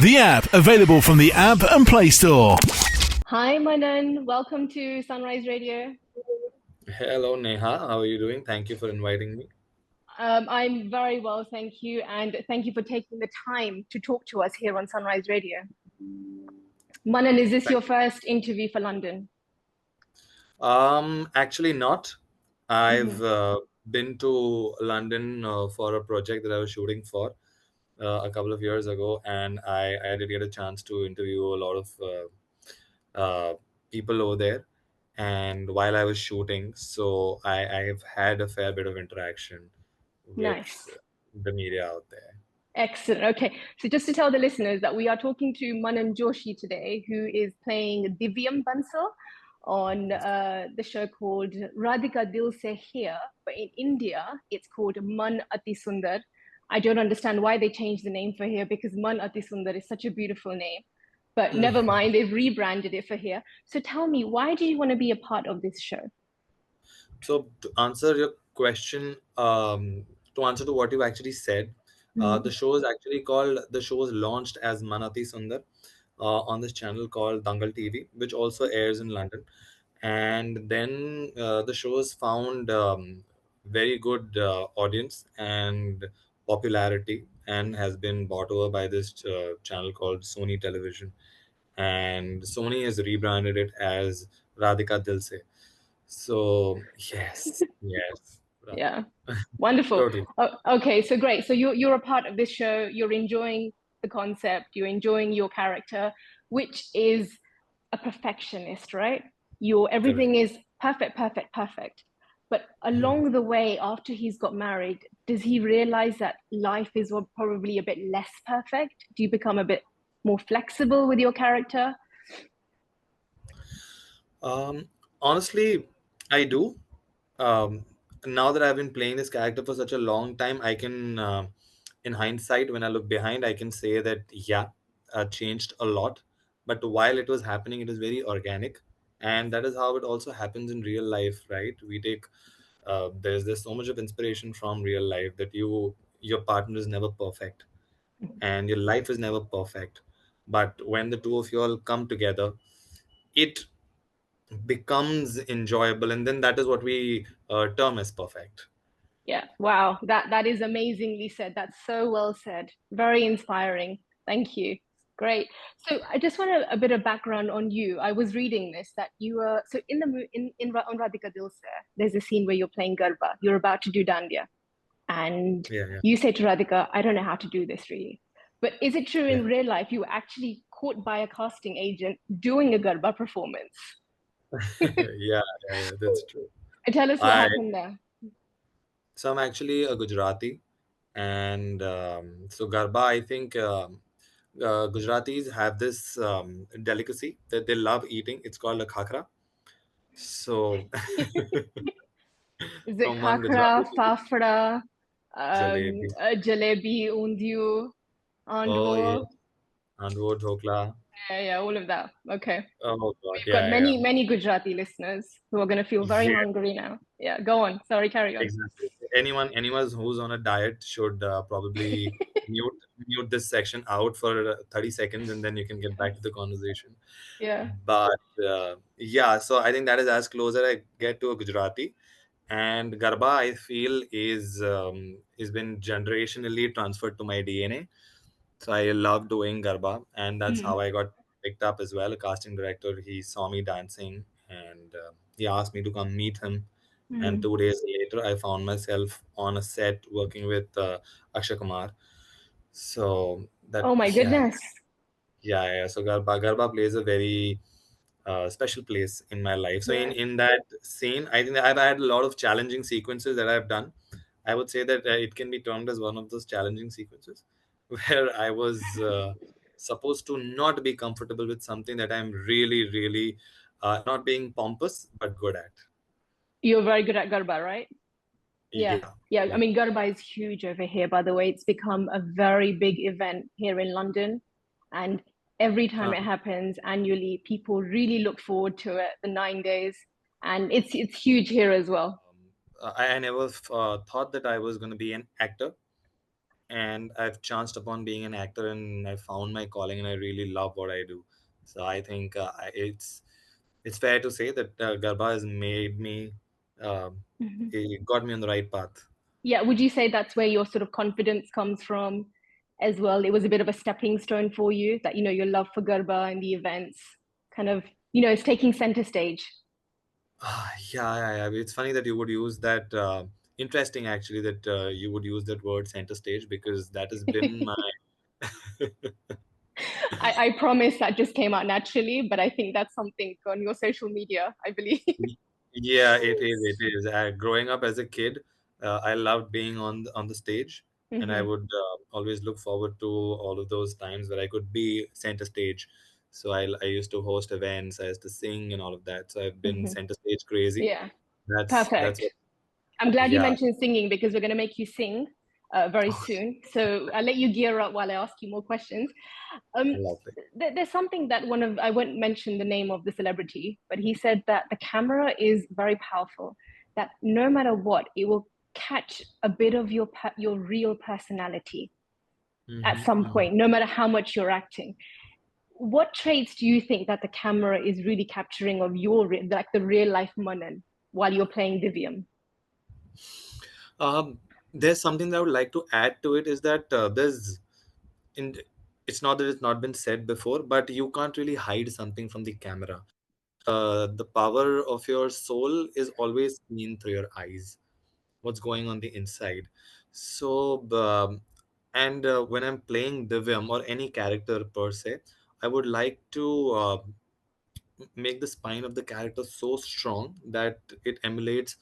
The app available from the App and Play Store. Hi, Manan. Welcome to Sunrise Radio. Hello, Neha. How are you doing? Thank you for inviting me. I'm very well, thank you. And thank you for taking the time to talk to us here on Sunrise Radio. Manan, is this your first interview for London? Actually not. I've Mhm. been to London for a project that I was shooting for a couple of years ago, and I did get a chance to interview a lot of people over there. And while I was shooting, so I've had a fair bit of interaction with Nice. the media out there. Excellent. Okay. So just to tell the listeners that we are talking to Manan Joshi today, who is playing Divyam Bansal on the show called Radhika Dil Se Here, but in India it's called Man Ati Sundar. I don't understand why they changed the name for here because Man Ati Sundar is such a beautiful name. But never mind, they've rebranded it for here. So tell me, why do you want to be a part of this show? So to answer your question, to answer to what you actually said, the Mhm. show is actually called the show is launched as Manati Sundar on this channel called Dangal TV, which also airs in London. And then the show has found very good audience and popularity, and has been bought over by this channel called Sony Television, and Sony has rebranded it as Radhika Dilse. So yes, yes, Yeah. Wonderful. totally. Okay, so great. So you're a part of this show. You're enjoying the concept. You're enjoying your character, which is a perfectionist, right? Your Correct. everything is perfect, perfect, perfect. But Mhm. along the way, after he's got married, does he realize that life is probably a bit less perfect? Do you become a bit more flexible with your character? Um, Honestly, I do. Um, Now that I've been playing this character for such a long time, I can, in hindsight, when I look behind, I can say that yeah, changed a lot. But while it was happening, it was very organic, and that is how it also happens in real life, right? We take there's so much of inspiration from real life that your partner is never perfect, and your life is never perfect. But when the two of you all come together, it becomes enjoyable, and then that is what we term as perfect. Yeah, wow, that is amazingly said. That's so well said. Very inspiring. Thank you. Great. So I just want a bit of background on you. I was reading this that you were so in the on Radhika Dilse, there's a scene where you're playing Garba. You're about to do Dandiya, and Yeah, yeah, you say to Radhika, "I don't know how to do this really." But is it true in yeah. real life you were actually caught by a casting agent doing a Garba performance? Yeah, yeah, yeah, that's true. Tell us what I happened there. So I'm actually a Gujarati, and so Garba, I think Gujaratis have this delicacy that they love eating. It's called a khakra. So Is it from one Gujarati khakra, to fafda, jalebi. jalebi, undiyu, Oh yeah, andwo? andwo dhokla. Yeah, yeah, all of that. Okay. Oh God, We've got yeah, yeah, many, many Gujarati listeners who are going to feel very yeah. hungry now. Yeah, go on. Sorry, carry on. Exactly. Anyone who's on a diet should probably mute this section out for 30 seconds, and then you can get back to the conversation. Yeah. But yeah, so I think that is as closer I get to a Gujarati. And Garba, I feel, is been generationally transferred to my DNA. So I love doing Garba, and that's Mm, how I got picked up as well. A casting director, he saw me dancing, and he asked me to come meet him. And mm. 2 days later, I found myself on a set working with Akshay Kumar. So that, Oh my yeah, goodness. yeah. So Garba plays a very special place in my life. So Yeah. in that scene, I think that I've had a lot of challenging sequences that I've done. I would say that it can be termed as one of those challenging sequences where I was supposed to not be comfortable with something that I'm really, really not being pompous but good at. You're very good at Garba, right? Yeah. Yeah, Yeah. I yeah. mean, Garba is huge over here, by the way. It's become a very big event here in London. And every time Uh, it happens annually, people really look forward to it, the 9 days. And it's huge here as well. I never thought that I was going to be an actor, and I've chanced upon being an actor, and I found my calling, and I really love what I do. So I think it's fair to say that Garba has made me, um, Mhm. it got me on the right path. Yeah, would you say that's where your sort of confidence comes from as well? It was a bit of a stepping stone for you that, your love for Garba and the events kind of, is taking center stage. Yeah, yeah, yeah. It's funny that you would use that. Interesting, actually, that you would use that word center stage, because that has been my. I promise that just came out naturally, but I think that's something on your social media, I believe. Yeah, it is. It is. Growing up as a kid, I loved being on the stage, and I Hmm. would always look forward to all of those times where I could be center stage. So I used to host events, I used to sing and all of that. So I've been Hmm. center stage crazy. Yeah, That's perfect. what. I'm glad you Yeah, mentioned singing because we're going to make you sing very soon. So I'll let you gear up while I ask you more questions. Um, lovely. there's something that I won't mention the name of the celebrity, but he said that the camera is very powerful, that no matter what, it will catch a bit of your real personality at Hmm, some hmm. point, no matter how much you're acting. What traits do you think that the camera is really capturing of like the real life Manan while you're playing Divyam? Um, there's something that I would like to add to it, is that in it's not that it's not been said before, but you can't really hide something from the camera. The power of your soul is always seen through your eyes, what's going on the inside. So and when I'm playing Divyam or any character per se, I would like to make the spine of the character so strong that it emulates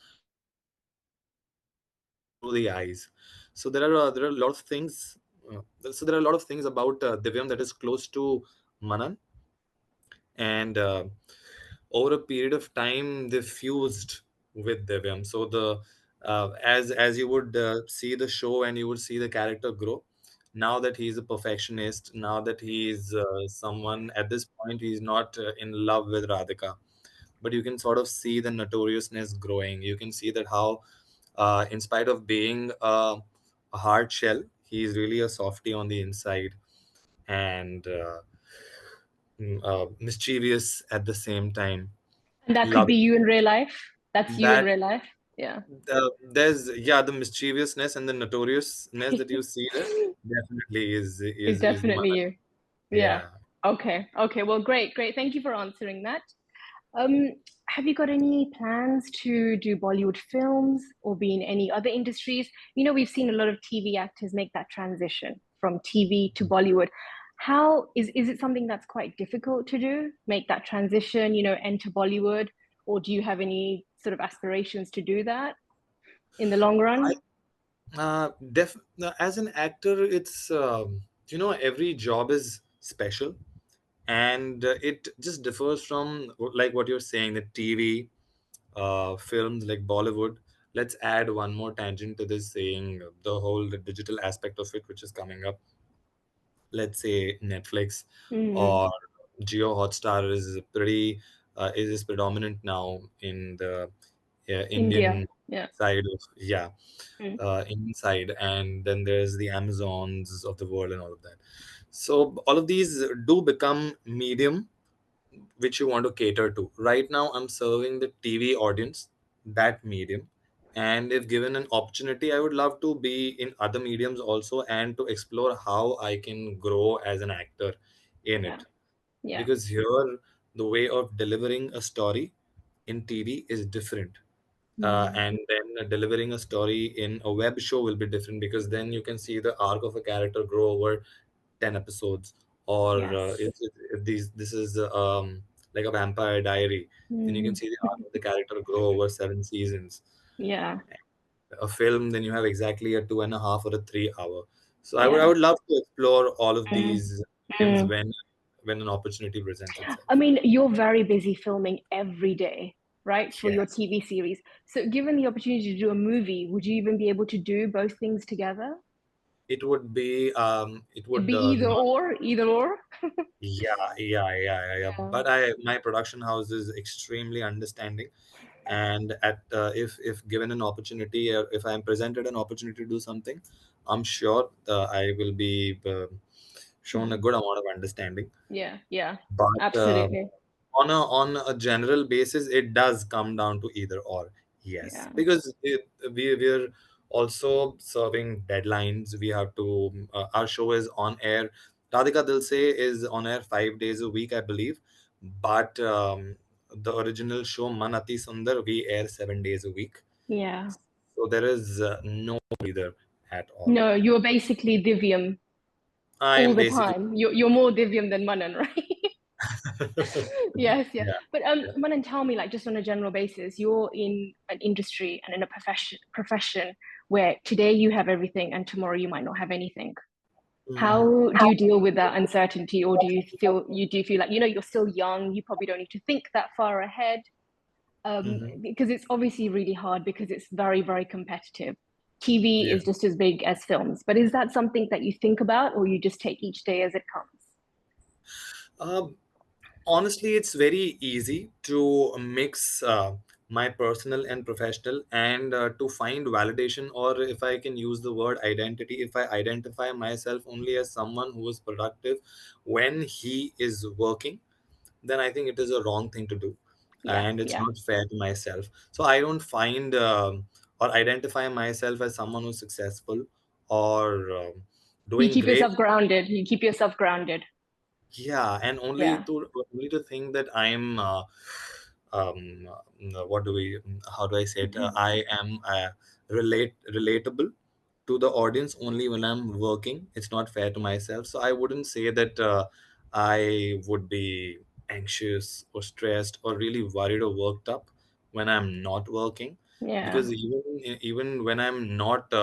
through the eyes. So there are a lot of things. There are a lot of things about Divyam that is close to Manan, and over a period of time they fused with Divyam. So the as you would see the show, and you would see the character grow. Now that he's a perfectionist, now that he's someone, at this point he's not in love with Radhika, but you can sort of see the notoriousness growing. You can see that how, in spite of being a hard shell, he's really a softie on the inside, and mischievous at the same time. And that could be Loving you in real life. That's you in that. real life. Yeah. There's, yeah, the mischievousness and the notoriousness that you see there definitely It's is definitely Manan. you. Yeah. Yeah. Okay. Okay. Well, great. Great. Thank you for answering that. Um, have you got any plans to do Bollywood films or be in any other industries? We've seen a lot of TV actors make that transition from TV to Bollywood. How is it something that's quite difficult to do, make that transition, enter Bollywood, or do you have any sort of aspirations to do that in the long I run? as an actor, it's every job is special, and it just differs from, like what you're saying, the TV, films like Bollywood. Let's add one more tangent to this, saying the whole the digital aspect of it, which is coming up. Let's say Netflix Mm, or Geo Hotstar is predominant now in the India. Indian Yeah. side of, yeah, Mm, inside, and then there's the Amazons of the world and all of that. So all of these do become medium which you want to cater to. Right now, I'm serving the TV audience, that medium. And if given an opportunity, I would love to be in other mediums also, and to explore how I can grow as an actor in yeah. it. Yeah. Because here, the way of delivering a story in TV is different. Mm, And then delivering a story in a web show will be different, because then you can see the arc of a character grow over 10 episodes. Or yes. if this is like a Vampire Diary, then you can Mm, see the arc of the character grow over 7 seasons. yeah. A film, then you have exactly a 2.5 or a 3 hour. So I Yeah. would love to explore all of Mm, these mediums mm. when an opportunity presents itself. I mean, you're very busy filming every day, right, for your Yes, TV series. So, given the opportunity to do a movie, would you even be able to do both things together? it would be it It'd would be either not. or, either or. Yeah, yeah, yeah, yeah, yeah. Yeah. But my production house is extremely understanding, and at if given an opportunity, if I am presented an opportunity to do something, I'm sure I will be shown a good amount of understanding. Yeah, yeah, But absolutely. on a general basis, it does come down to either or. Yes, Yeah, because we're also serving deadlines. We have to. Our show is on air. Radhika Dilse is on air 5 days a week, I believe. But the original show Manati Sundar, we air 7 days a week. yeah. So there is no breather at all. No, you're basically Divyam I all am the basically. time. You're more Divyam than Manan, right? Yes, yeah. Yeah. But Manan, tell me, like, just on a general basis, you're in an industry and in a profession where today you have everything and tomorrow you might not have anything. Mm. How do you deal with that uncertainty, or do you feel like, you're still young, you probably don't need to think that far ahead? Mhm. Because it's obviously really hard because it's very, very competitive. TV Yeah. is just as big as films, but is that something that you think about, or you just take each day as it comes? Um, Honestly, it's very easy to mix my personal and professional, and to find validation, or if I can use the word identity, if I identify myself only as someone who is productive when he is working, then I think it is a wrong thing to do, Yeah, and it's yeah. not fair to myself. So I don't find or identify myself as someone who's successful or You doing keep great. yourself grounded. You keep yourself grounded. Yeah, and Yeah. only to think that I'm what do we how do I say it? I am relatable to the audience only when I'm working. It's not fair to myself. So I wouldn't say that I would be anxious or stressed or really worried or worked up when I'm not working, Yeah. because even when I'm not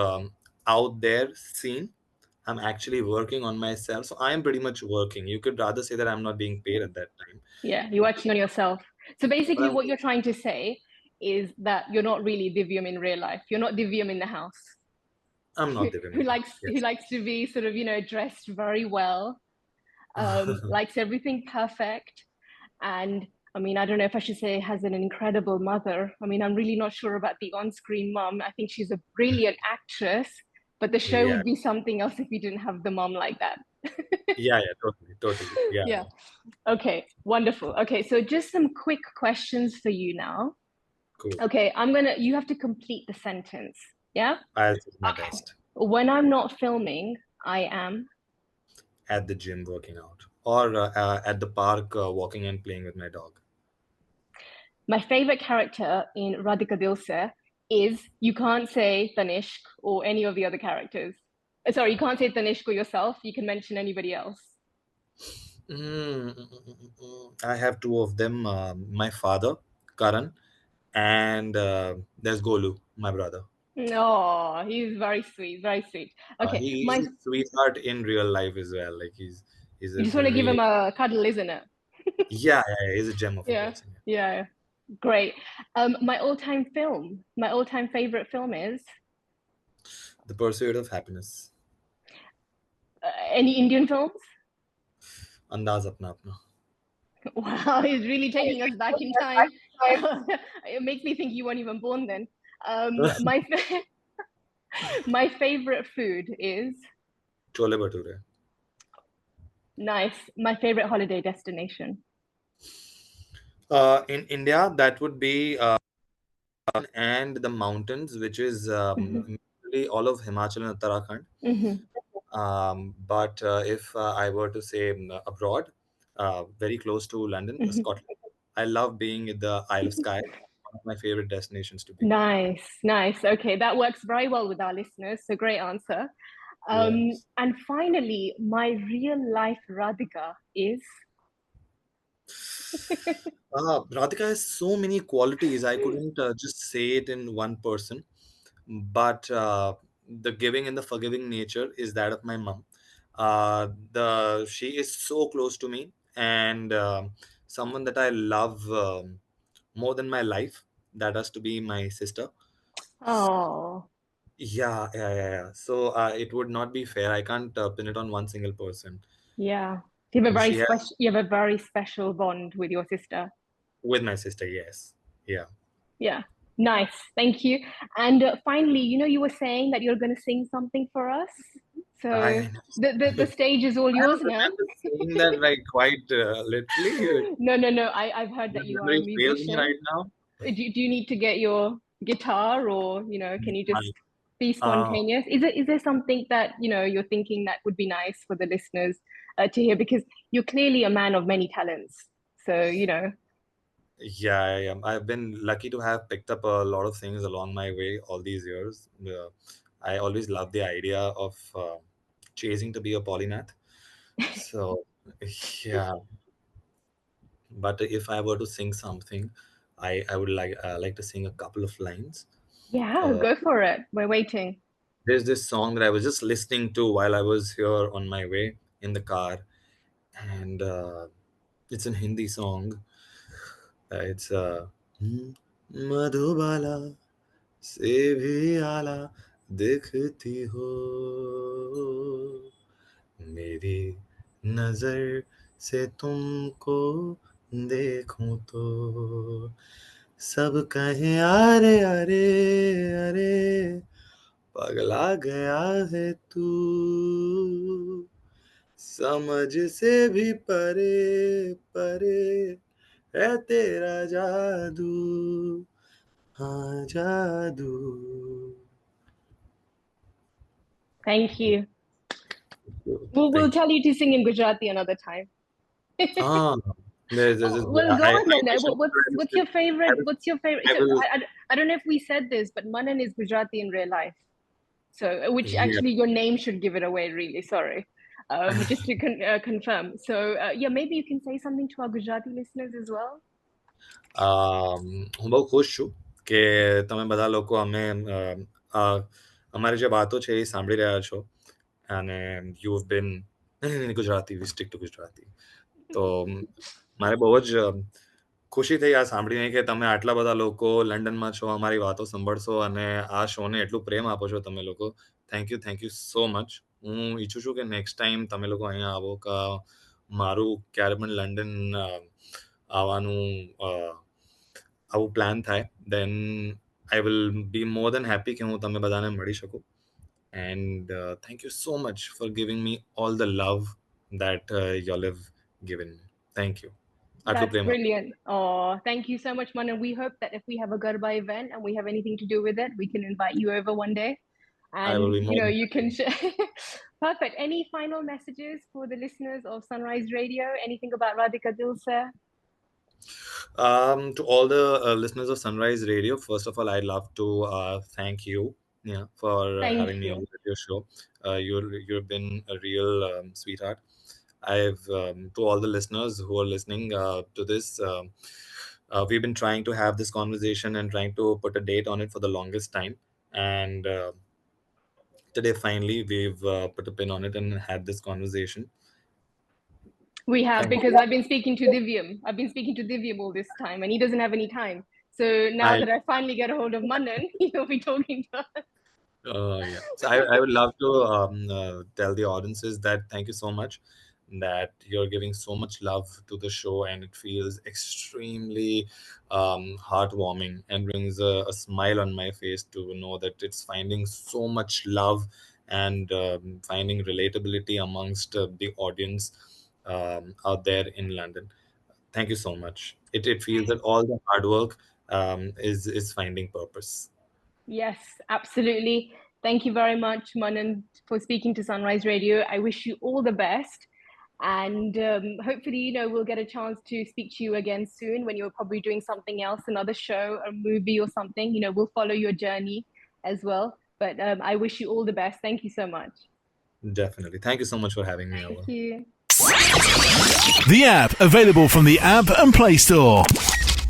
out there seen, I'm actually working on myself. So I am pretty much working. You could rather say that I'm not being paid at that time. Yeah. You're working on yourself. So But basically, what you're trying to say is that you're not really Divyam in real life. You're not Divyam in the house. I'm who, not the who women. likes who Yes. likes to be sort of, dressed very well, likes everything perfect. And I mean, I don't know if I should say has an incredible mother. I mean, I'm really not sure about the on-screen mom. I think she's a brilliant actress, but the show Yeah. would be something else if we didn't have the mom like that. Yeah. Yeah. Totally. Totally. Yeah. Yeah. Okay, wonderful. Okay, so just some quick questions for you now. Cool. Okay, you have to complete the sentence. Yeah? I'll do my Okay. best. When I'm not filming, I am. At the gym working out, or at the park walking and playing with my dog. My favorite character in Radhika Dilse is, you can't say Tanishq or any of the other characters. Sorry, you can't say Tanishq or yourself. You can mention anybody else. I have two of them. My father, Karan, and there's Golu, my brother. No, he's very sweet, very sweet. Okay, He's a sweetheart in real life as well. Like he's you a just want to give him really. a cuddle, isn't it? Yeah, he's a gem of a Yeah, person. yeah, great. My all-time favorite film is The Pursuit of Happiness. any Indian films? Andaz apna apna. Wow, he's really taking us back in time. It makes me think you weren't even born then. My favorite food is Chole Bhature. nice. My favorite holiday destination. In India, that would be and the mountains, which is Hmm. mainly all of Himachal and Uttarakhand. Hmm. But if I were to say abroad, very close to London, Hmm. Scotland, I love being in the Isle of Skye. One of my favorite destinations to be. Nice, nice. Okay, that works very well with our listeners. So great answer. Yes. And finally, my real life Radhika is. Radhika has so many qualities. I couldn't just say it in one person, but the giving and the forgiving nature is that of my mom. The She is so close to me, and someone that I love more than my life. That has to be my sister. Oh, Yeah. So it would not be fair. I can't pin it on one single person. yeah. You have a very She has special. You have a very special bond with your sister. with my sister. Yes. Yeah. Yeah. Nice, thank you. And finally, you were saying that you're going to sing something for us. So I the stage is all I yours don't now. remember saying that like quite literally. No. I've heard My that you are a memory fails me musician. right now. Do you need to get your guitar, or can you just be Uh, spontaneous? Is there something that you're thinking that would be nice for the listeners to hear? Because you're clearly a man of many talents. So yeah, I've been lucky to have picked up a lot of things along my way all these years. I always loved the idea of chasing to be a polymath. So, yeah. But if I were to sing something, I would like to sing a couple of lines. yeah, Uh, go for it. We're waiting. there's this song that I was just listening to while I was here on my way in the car, and it's a Hindi song. It's Madhubala से भी आला दिखती हो मेरी नजर से तुमको देखूं तो सब कहें अरे अरे अरे पगला गया है तू समझ से भी परे परे है तेरा जादू हाँ जादू. Thank you. We'll tell you to sing in Gujarati another time. Ah, Well, go on then. What's your favorite? What's your favorite? I So will, I don't know if we said this, but Manan is Gujarati in real life. So, which yeah. actually your name should give it away, really. Sorry. Just to confirm. So, yeah, maybe you can say something to our Gujarati listeners as well. હું બહુ ખુશ છું કે તમે બધા લોકો અમારી જે વાતો છે એ સાંભળી રહ્યા છો અને you have been Gujarati we stick to Gujarati તો મારે બહુ જ ખુશી થઈ આ સાંભળીને કે તમે આટલા બધા લોકો લંડનમાં છો અમારી વાતો સાંભળશો અને આ શોને એટલું પ્રેમ આપો છો તમે લોકો થેન્ક યુ સો મચ હું ઈચ્છું છું કે નેક્સ્ટ ટાઈમ તમે લોકો અહીંયા આવો કે મારું ક્યારે પણ લંડન આવવાનું આવું પ્લાન થાય then I will be more than happy કે હું તમે બધાને મળી શકું and thank you so much for giving me all the love that y'all have given me. Thank you. That's brilliant. Oh, thank you so much, Manan. We hope that if we have a Garba event and we have anything to do with it, we can invite you over one day. And I will be more you can share. Perfect. Any final messages for the listeners of Sunrise Radio? Anything about Radhika Dilse? To all the listeners of Sunrise Radio, first of all, I'd love to thank you, for having me on the radio show. You've been a real sweetheart. To all the listeners who are listening to this, we've been trying to have this conversation and trying to put a date on it for the longest time. And today, finally, we've put a pin on it and had this conversation. We have, because I've been speaking to Divyam. I've been speaking to Divyam all this time, and he doesn't have any time. So now that I finally get a hold of Manan, he'll be talking to us. Yeah. So I would love to tell the audiences that thank you so much that you're giving so much love to the show, and it feels extremely heartwarming and brings a smile on my face to know that it's finding so much love and finding relatability amongst the audience out there in London. Thank you so much. It feels that all the hard work is finding purpose. Yes, absolutely. Thank you very much, Manan, for speaking to Sunrise Radio. I wish you all the best. And hopefully, we'll get a chance to speak to you again soon when you're probably doing something else, another show, a movie or something. We'll follow your journey as well. But I wish you all the best. Thank you so much. Definitely. Thank you so much for having me over. Thank you. The app available from the App and Play Store.